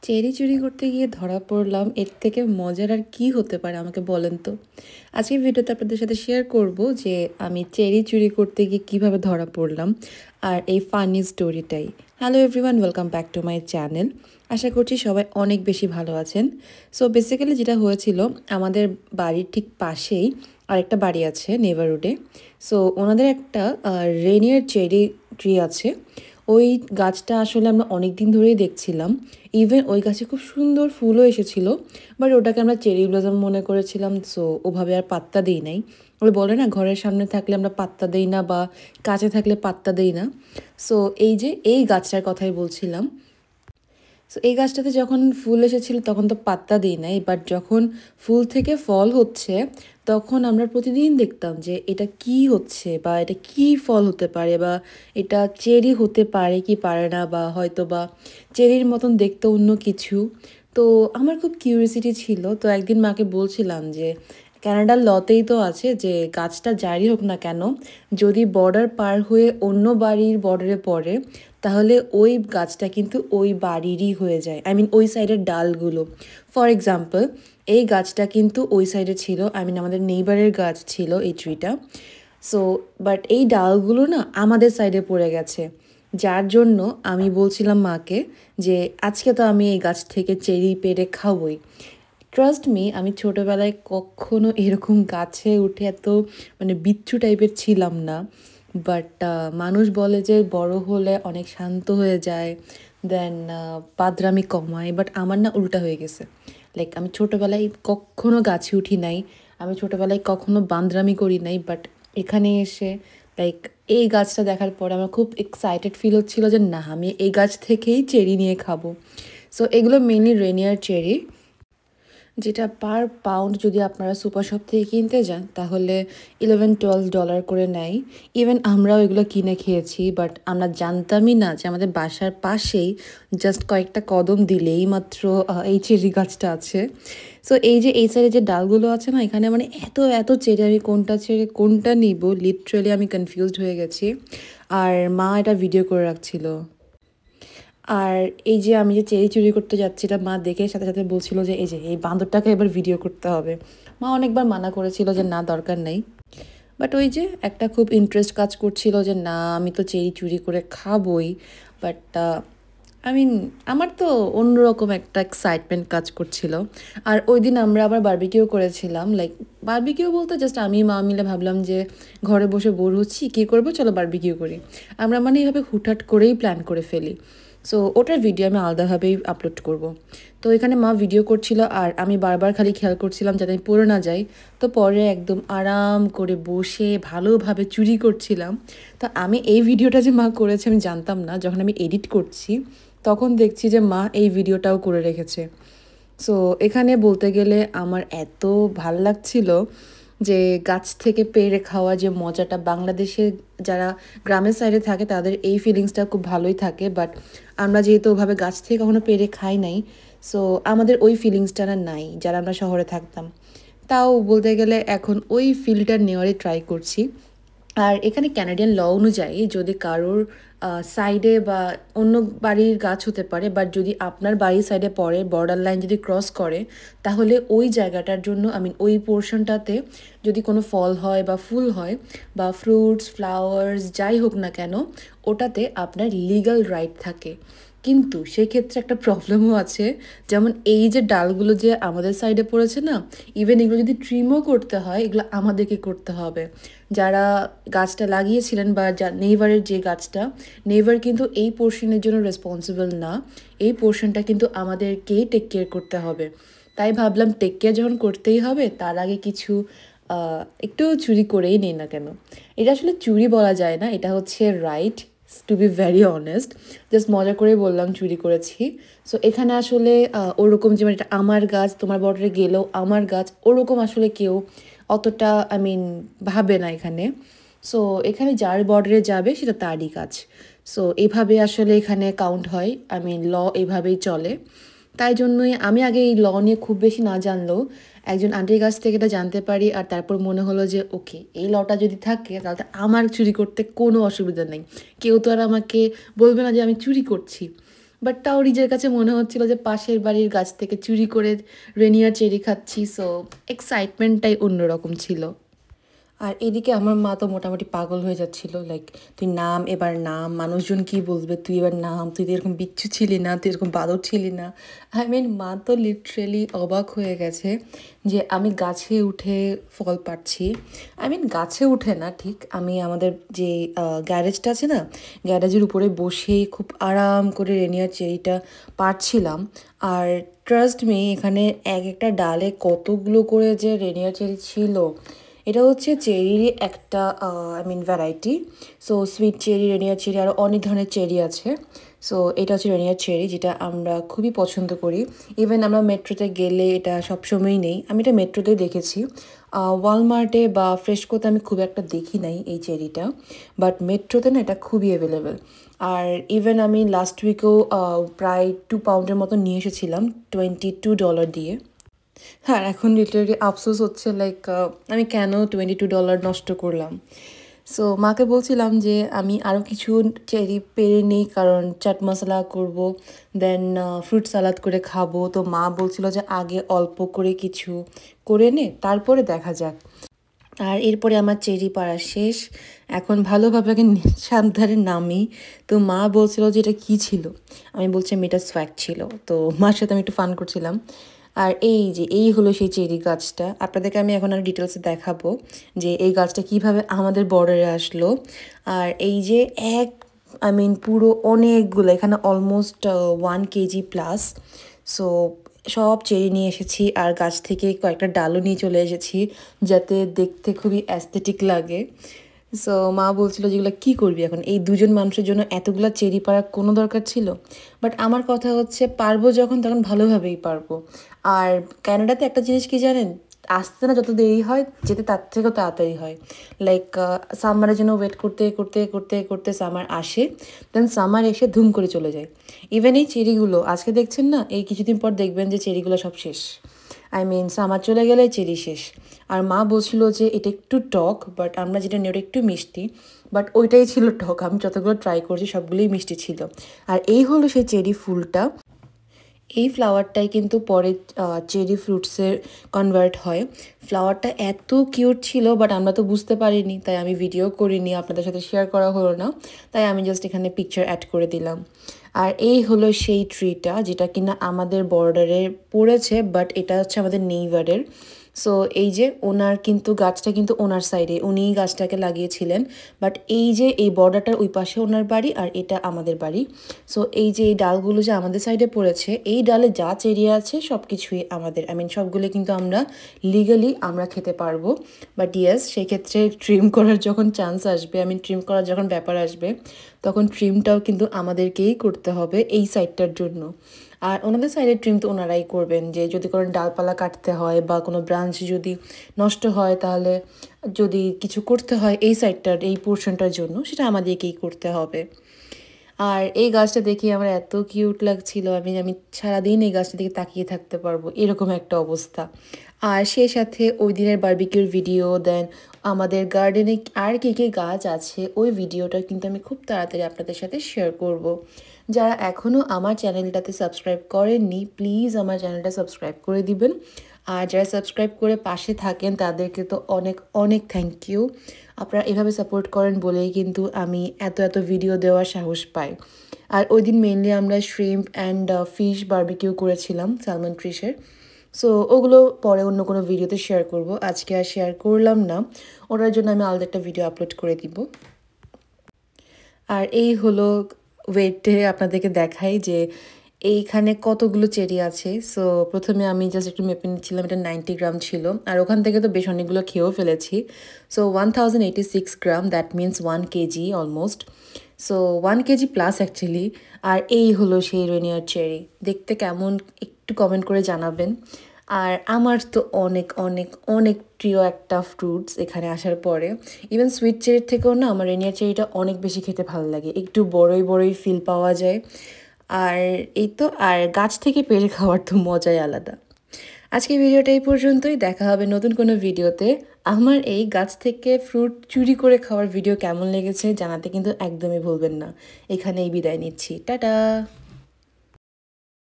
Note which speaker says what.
Speaker 1: Cherry চুরি করতে গিয়ে ধরা পড়লাম। এর থেকে মজার আর কি হতে পারে আমাকে বলেন তো? আজকের ভিডিওতে আপনাদের সাথে শেয়ার করব যে আমি চেরি চুরি করতে গিয়ে কিভাবে ধরা পড়লাম আর এই ফানি স্টোরিটাই। Hello everyone, welcome back to my channel. আশা করছি সবাই অনেক বেশি ভালো আছেন। সো বেসিক্যালি যেটা হয়েছিল, আমাদের বাড়ির ঠিক পাশেই আরেকটা বাড়ি আছে নেভারহুডে। সো ওনাদের একটা রেনিয়ার চেরি ট্রি আছে। ওই গাছটা আসলে আমরা অনেক দিন ধরেই দেখছিলাম। ইভেন ওই গাছে খুব সুন্দর ফুলও এসেছিল, বাট ওটাকে আমরা চেরি ব্লসম মনে করেছিলাম। সো ওভাবে আর পাত্তা দিই নাই। ওই বলে না, ঘরের সামনে থাকলে আমরা পাত্তা দিই না বা কাছে থাকলে পাত্তা দিই না। সো এই যে এই গাছটার কথাই বলছিলাম। সো এই গাছটাতে যখন ফুল এসেছিল তখন তো পাত্তা দিই নাই, বাট যখন ফুল থেকে ফল হচ্ছে তখন আমরা প্রতিদিন দেখতাম যে এটা কি হচ্ছে বা এটা কি ফল হতে পারে, বা এটা চেরি হতে পারে কি পারে না, বা হয়তো বা চেরির মতন দেখতে অন্য কিছু। তো আমার খুব কিউরিয়াসিটি ছিল। তো একদিন মাকে বলছিলাম যে কানাডার লতেই তো আছে যে গাছটা যারই হোক না কেন, যদি বর্ডার পার হয়ে অন্য বাড়ির বর্ডারে পড়ে তাহলে ওই গাছটা কিন্তু ওই বাড়িরই হয়ে যায়। আই মিন ওই সাইডের ডালগুলো। ফর এক্সাম্পল, এই গাছটা কিন্তু ওই সাইডে ছিল, আই মিন আমাদের নেইবারের গাছ ছিল এই ট্রিটা। সো বাট এই ডালগুলো না আমাদের সাইডে পড়ে গেছে, যার জন্য আমি বলছিলাম মাকে যে আজকে তো আমি এই গাছ থেকে চেরি পেড়ে খাবই। ট্রাস্ট মি, আমি ছোটোবেলায় কখনো এরকম গাছে উঠে এত বিচ্ছু টাইপের ছিলাম না। বাট মানুষ বলে যে বড় হলে অনেক শান্ত হয়ে যায়, দেন বাদরামি কমায়। বাট আমার না উল্টা হয়ে গেছে। লাইক আমি ছোটোবেলায় কখনো গাছে উঠি নাই, আমি ছোটোবেলায় কখনো বান্দরামি করি নাই। বাট এখানে এসে লাইক এই গাছটা দেখার পর আমার খুব এক্সাইটেড ফিল হচ্ছিলো যে না, আমি এই গাছ থেকেই চেরি নিয়ে খাবো। সো এগুলো মেনলি রেনিয়ার চেরি, যেটা পার পাউন্ড যদি আপনারা সুপার শপ থেকে কিনতে যান তাহলে $11-12 করে নেয়। ইভেন আমরাও এগুলো কিনে খেয়েছি, বাট আমরা জানতামই না যে আমাদের বাসার পাশেই জাস্ট কয়েকটা কদম দিলেই মাত্র এই চেরি গাছটা আছে। সো এই যে এই সাইডে যে ডালগুলো আছে না, এখানে এত এত চেরি, আমি কোনটা ছেড়ে কোনটা নিব লিটারালি আমি কনফিউজড হয়ে গেছি। আর মা এটা ভিডিও করে রাখছিল। আর এই যে আমি যে চেরি চুরি করতে যাচ্ছিলাম, মা দেখে সাথে সাথে বলছিল যে এই যে এই বান্দরটাকে এবার ভিডিও করতে হবে। মা অনেকবার মানা করেছিল যে না, দরকার নেই। বাট ওই যে একটা খুব ইন্টারেস্ট কাজ করছিল যে না, আমি তো চেরি চুরি করে খাবই। বাট আই মিন আমার তো অন্যরকম একটা এক্সাইটমেন্ট কাজ করছিল। আর ওই দিন আমরা আবার বারবিকিউ করেছিলাম। লাইক বারবিকিউ বলতে জাস্ট আমি মা মিলে ভাবলাম যে ঘরে বসে বোর হচ্ছি, কী করবো, চলো বারবিকিউ করি। আমরা এইভাবে হুটহাট করেই প্ল্যান করে ফেলি। সো ওটার ভিডিও আমি আলাদাভাবেই আপলোড করব। তো এখানে মা ভিডিও করছিল আর আমি বারবার খালি খেয়াল করছিলাম যাতে আমি পড়ে না যাই। তো পরে একদম আরাম করে বসে ভালোভাবে চুরি করছিলাম। তো আমি এই ভিডিওটা যে মা করেছে আমি জানতাম না। যখন আমি এডিট করছি তখন দেখছি যে মা এই ভিডিওটাও করে রেখেছে। সো এখানে বলতে গেলে আমার এত ভাল লাগছিল যে গাছ থেকে পেড়ে খাওয়া যে মজাটা, বাংলাদেশে যারা গ্রামের সাইডে থাকে তাদের এই ফিলিংসটা খুব ভালোই থাকে। বাট আমরা যেহেতু ওভাবে গাছ থেকে কখনো পেড়ে খাই নাই, সো আমাদের ওই ফিলিংসটা না নাই যারা আমরা শহরে থাকতাম। তাও বলতে গেলে এখন ওই ফিলটা নেওয়ারই ট্রাই করছি। আর এখানে ক্যানাডিয়ান ল অনুযায়ী যদি কারোর সাইডে বা অন্য বাড়ির গাছ হতে পারে, বাট যদি আপনার বাড়ির সাইডে পড়ে, বর্ডার লাইন যদি ক্রস করে, তাহলে ওই জায়গাটার জন্য আই মিন ওই পোর্শনটাতে যদি কোনো ফল হয় বা ফুল হয় বা ফ্রুটস ফ্লাওয়ার্স যাই হোক না কেন, ওটাতে আপনার লিগ্যাল রাইট থাকে। কিন্তু সেক্ষেত্রে একটা প্রবলেমও আছে। যেমন এই যে ডালগুলো যে আমাদের সাইডে পড়েছে না, ইভেন এগুলো যদি ট্রিমও করতে হয় এগুলো আমাদেরকে করতে হবে। যারা গাছটা লাগিয়েছিলেন বা নেইবারের যে গাছটা, নেইবার কিন্তু এই পোর্শনের জন্য রেসপন্সিবল না। এই পোর্শনটা কিন্তু আমাদেরকেই টেক কেয়ার করতে হবে। তাই ভাবলাম টেক কেয়ার যখন করতেই হবে, তার আগে কিছু একটু চুরি করেই নেই না কেন। এটা আসলে চুরি বলা যায় না, এটা হচ্ছে right, to be very honest. Just মজা করে বললাম চুরি করেছি। সো এখানে আসলে ওরকম যে এটা আমার গাছ, তোমার বর্ডারে গেলেও আমার গাছ, ওরকম আসলে কেউ অতটা আই মিন ভাবে না এখানে। সো এখানে যার বর্ডারে যাবে সেটা তারই কাজ। সো এভাবে আসলে এখানে কাউন্ট হয়, আই মিন ল এভাবেই চলে। তাই জন্যই আমি আগে এই ল নিয়ে খুব বেশি না জানলেও একজন আন্টির কাছ থেকে এটা জানতে পারি। আর তারপর মনে হলো যে ওকে, এই লটা যদি থাকে তাহলে আমার চুরি করতে কোনো অসুবিধা নেই। কেউ তো আর আমাকে বলবে না যে আমি চুরি করছি। বাট তাও নিজের কাছে মনে হচ্ছিল যে পাশের বাড়ির গাছ থেকে চুরি করে রেনিয়ার চেরি খাচ্ছি। সো এক্সাইটমেন্টটাই অন্যরকম ছিল। আর এদিকে আমার মা তো মোটামুটি পাগল হয়ে যাচ্ছিল, লাইক তুই নাম, এবার নাম, মানুষজন কি বলবে, তুই এবার নাম, তুই তো এরকম বিচ্ছু ছিলি না, তুই এরকম বাদর ছিলি না। আই মিন মা তো লিটারেলি অবাক হয়ে গেছে যে আমি গাছে উঠে ফল পাড়ছি। আই মিন গাছে উঠে না ঠিক, আমি আমাদের যে গ্যারেজটা আছে না, গ্যারেজের উপরে বসেই খুব আরাম করে রেনিয়ার চেরিটা পাড়ছিলাম। আর ট্রাস্ট মি, এখানে এক একটা ডালে কতগুলো করে যে রেনিয়ার চেরি ছিল। এটা হচ্ছে চেরিরই একটা variety. So sweet cherry, Rainier cherry, আরও অনেক ধরনের চেরি আছে। সো এটা হচ্ছে রেনিয়ার চেরি, যেটা আমরা খুবই পছন্দ করি। ইভেন আমরা মেট্রোতে গেলে এটা সবসময়ই নেই, আমি এটা মেট্রোতেই দেখেছি। ওয়ালমার্টে বা ফ্রেশকোতে আমি খুব একটা দেখি নাই এই চেরিটা, বাট মেট্রোতে না এটা খুবই অ্যাভেলেবেল। আর ইভেন আমি লাস্ট উইকেও প্রায় 2 পাউন্ডের মতো নিয়ে এসেছিলাম $22 দিয়ে। হ্যাঁ, এখন লিটারেলি আফসোস হচ্ছে, লাইক আমি কেন $22 নষ্ট করলাম। সো মাকে বলছিলাম যে আমি আরও কিছু চেরি পেরে নিই, কারণ চাট মশলা করব, দেন ফ্রুট সালাদ করে খাবো। তো মা বলছিল যে আগে অল্প করে কিছু করে নে, তারপরে দেখা যাক। আর এরপরে আমার চেরি পাড়া শেষ, এখন ভালোভাবে আগে সাবধানে নামি। তো মা বলছিল যে এটা কী ছিল, আমি বলছি এটা সোয়াগ ছিল। তো মার সাথে আমি একটু ফান করছিলাম। আর এই হলো সেই চেরি গাছটা, আপনাদেরকে আমি এখন আর ডিটেলসে দেখাবো যে এই গাছটা কিভাবে আমাদের বর্ডারে আসলো। আর এই যে পুরো অনেকগুলো, এখানে অলমোস্ট 1 কেজি প্লাস। সো সব চেরি নিয়ে এসেছি, আর গাছ থেকে কয়েকটা ডালও নিয়ে চলে এসেছি, যাতে দেখতে খুবই অ্যাস্থেটিক লাগে। সো মা বলছিল যেগুলো কী করবি এখন, এই দুজন মানুষের জন্য এতগুলো চেরি পাড়ার কোনো দরকার ছিল? বাট আমার কথা হচ্ছে, পারবো যখন তখন ভালোভাবেই পারবো। আর ক্যানাডাতে একটা জিনিস কি জানেন, আসতে না যত দেরি হয়, যেতে তার থেকেও তাড়াতাড়ি হয়। লাইক সামারের জন্য ওয়েট করতে করতে করতে করতে সামার আসে, দেন সামার এসে ধুম করে চলে যায়। ইভেন এই চেরিগুলো আজকে দেখছেন না, এই কিছুদিন পর দেখবেন যে চেরিগুলো সব শেষ। সামার চলে গেলে চেরি শেষ। আর মা বলছিল যে এটা একটু টক, বাট আমরা যেটা নিই ওটা একটু মিষ্টি, বাট ওইটাই ছিল টক। আমি যতগুলো ট্রাই করছি সবগুলোই মিষ্টি ছিল। আর এই হলো সেই চেরি ফুলটা। এই ফ্লাওয়ারটাই কিন্তু পরে চেরি ফ্রুটসের কনভার্ট হয়। ফ্লাওয়ারটা এত কিউট ছিল, বাট আমরা তো বুঝতে পারিনি, তাই আমি ভিডিও করিনি, আপনাদের সাথে শেয়ার করা হলো না, তাই আমি জাস্ট এখানে পিকচার অ্যাড করে দিলাম। আর এই হলো সেই ট্রিটা যেটা কিনা আমাদের বর্ডারে পড়েছে, বাট এটা হচ্ছে আমাদের নেইবারের। সো এই যে ওনার কিন্তু গাছটা কিন্তু ওনার সাইডে, উনিই গাছটাকে লাগিয়েছিলেন। বাট এই যে এই বর্ডারটার ওই পাশে ওনার বাড়ি, আর এটা আমাদের বাড়ি। সো এই যে এই ডালগুলো যে আমাদের সাইডে পড়েছে, এই ডালে যা চেরি আছে সব কিছুই আমাদের, সবগুলো কিন্তু আমরা লিগালি আমরা খেতে পারবো। বাট ইয়েস, সেক্ষেত্রে ট্রিম করার যখন চান্স আসবে, ট্রিম করার যখন ব্যাপার আসবে, তখন ট্রিমটাও কিন্তু আমাদেরকেই করতে হবে এই সাইডটার জন্য। আর ওনাদের সাইডের ট্রিম তো ওনারাই করবেন, যে যদি কোনো ডালপালা কাটতে হয় বা কোনো ব্রাঞ্চ যদি নষ্ট হয়, তাহলে যদি কিছু করতে হয় এই সাইডটার, এই পোর্শনটার জন্য, সেটা আমাদেরকেই করতে হবে। আর এই গাছটা দেখে আমার এত কিউট লাগছিল, আমি সারাদিন এই গাছটা দিকে তাকিয়ে থাকতে পারবো, এরকম একটা অবস্থা। আর সেই সাথে ওই দিনের বারবিকিউর ভিডিও, দেন আমাদের গার্ডেনে আর কী কী গাছ আছে ওই ভিডিওটা কিন্তু আমি খুব তাড়াতাড়ি আপনাদের সাথে শেয়ার করব। যারা এখনও আমার চ্যানেলটাতে সাবস্ক্রাইব করেননি, প্লিজ আমার চ্যানেলটা সাবস্ক্রাইব করে দিবেন। আর যারা সাবস্ক্রাইব করে পাশে থাকেন তাদেরকে তো অনেক অনেক থ্যাংক ইউ। আপনারা এভাবে সাপোর্ট করেন বলেই কিন্তু আমি এত এত ভিডিও দেওয়ার সাহস পাই। আর ওই দিন মেনলি আমরা শ্রিম্প অ্যান্ড ফিশ বারবিকিউ করেছিলাম স্যালমন ফিশের। সো ওগুলো পরে অন্য কোনো ভিডিওতে শেয়ার করব, আজকে আর শেয়ার করলাম না, ওটার জন্য আমি আলাদা একটা ভিডিও আপলোড করে দিব। আর এই হলো ওয়েটে আপনাদেরকে দেখাই যে এইখানে কতগুলো চেরি আছে। সো প্রথমে আমি জাস্ট একটু মেপে নিচ্ছিলাম, এটা 90 গ্রাম ছিল, আর ওখান থেকে তো বেশ অনেকগুলো খেয়েও ফেলেছি। So 1086 gram, that means 1 kg almost. So 1 kg plus actually. আর এই হলো সেই রেনিয়ার চেরি, দেখতে কেমন একটু কমেন্ট করে জানাবেন। আর আমার তো অনেক অনেক অনেক প্রিয় একটা ফ্রুটস এখানে আসার পরে। ইভেন সুইট চেরির থেকেও না আমার রেনিয়ার চেরিটা অনেক বেশি খেতে ভালো লাগে, একটু বড়ই বড়ই ফিল পাওয়া যায়। আর এই তো, আর গাছ থেকে পেড়ে খাওয়ার তো মজাই আলাদা। আজকে ভিডিওটা এই পর্যন্তই, দেখা হবে নতুন কোনো ভিডিওতে। আমার এই গাছ থেকে ফ্রুট চুরি করে খাওয়ার ভিডিও কেমন লেগেছে জানাতে কিন্তু একদমই ভুলবেন না। এখানেই বিদায় নিচ্ছি, টাটা।